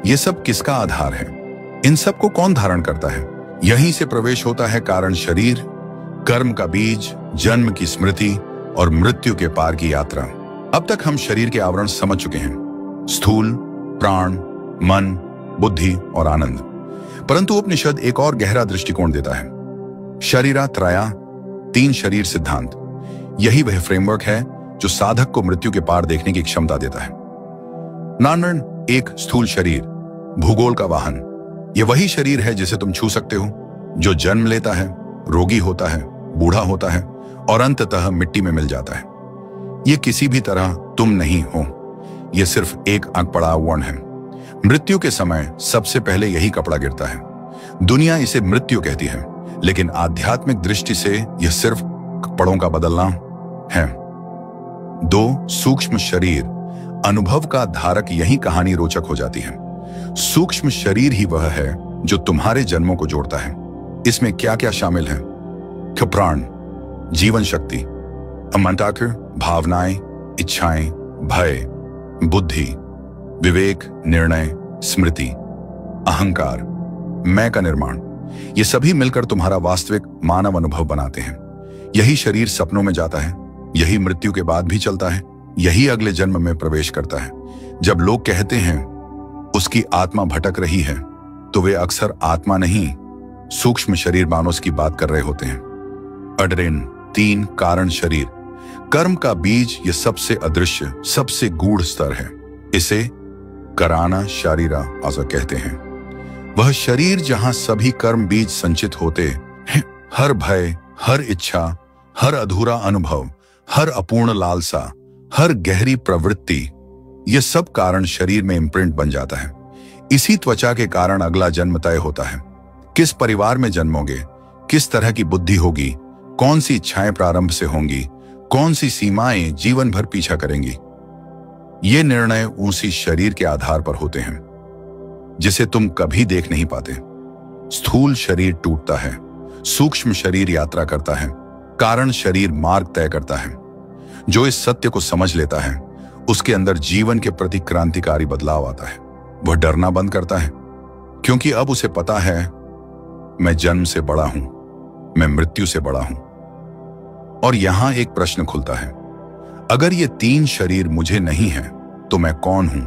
ये सब किसका आधार है? इन सब को कौन धारण करता है? यहीं से प्रवेश होता है कारण शरीर, कर्म का बीज, जन्म की स्मृति और मृत्यु के पार की यात्रा। अब तक हम शरीर के आवरण समझ चुके हैं, स्थूल, प्राण, मन, बुद्धि और आनंद। परंतु उपनिषद एक और गहरा दृष्टिकोण देता है, शरीरात्रया, 3 शरीर सिद्धांत। यही वह फ्रेमवर्क है जो साधक को मृत्यु के पार देखने की क्षमता देता है। नानरण, एक स्थूल शरीर, भूगोल का वाहन। यह वही शरीर है जिसे तुम छू सकते हो, जो जन्म लेता है, रोगी होता है, बूढ़ा होता है और अंततः मिट्टी में मिल जाता है। यह किसी भी तरह तुम नहीं हो, यह सिर्फ एक अनपढ़ है। मृत्यु के समय सबसे पहले यही कपड़ा गिरता है। दुनिया इसे मृत्यु कहती है, लेकिन आध्यात्मिक दृष्टि से यह सिर्फ कपड़ों का बदलना है। 2 सूक्ष्म शरीर, अनुभव का धारक। यही कहानी रोचक हो जाती है। सूक्ष्म शरीर ही वह है जो तुम्हारे जन्मों को जोड़ता है। इसमें क्या क्या शामिल है? प्राण, जीवन शक्ति, अमंताकर, भावनाएं, इच्छाएं, भय, बुद्धि, विवेक, निर्णय, स्मृति, अहंकार, मैं का निर्माण। ये सभी मिलकर तुम्हारा वास्तविक मानव अनुभव बनाते हैं। यही शरीर सपनों में जाता है, यही मृत्यु के बाद भी चलता है, यही अगले जन्म में प्रवेश करता है। जब लोग कहते हैं उसकी आत्मा भटक रही है, तो वे अक्सर आत्मा नहीं, सूक्ष्म शरीर मानस की बात कर रहे होते हैं। अडरेन, 3 कारण शरीर, कर्म का बीज। ये सबसे अदृश्य, सबसे गूढ़ स्तर है। इसे कराना शारीरा ऐसा कहते हैं। वह शरीर जहां सभी कर्म बीज संचित होते हैं। हर भय, हर इच्छा, हर अधूरा अनुभव, हर अपूर्ण लालसा, हर गहरी प्रवृत्ति, यह सब कारण शरीर में इम्प्रिंट बन जाता है। इसी त्वचा के कारण अगला जन्म तय होता है। किस परिवार में जन्मोगे, किस तरह की बुद्धि होगी, कौन सी इच्छाएं प्रारंभ से होंगी, कौन सी सीमाएं जीवन भर पीछा करेंगी, ये निर्णय उसी शरीर के आधार पर होते हैं जिसे तुम कभी देख नहीं पाते। स्थूल शरीर टूटता है, सूक्ष्म शरीर यात्रा करता है, कारण शरीर मार्ग तय करता है। जो इस सत्य को समझ लेता है, उसके अंदर जीवन के प्रति क्रांतिकारी बदलाव आता है। वह डरना बंद करता है, क्योंकि अब उसे पता है, मैं जन्म से बड़ा हूं, मैं मृत्यु से बड़ा हूं। और यहां एक प्रश्न खुलता है, अगर ये 3 शरीर मुझे नहीं है, तो मैं कौन हूं?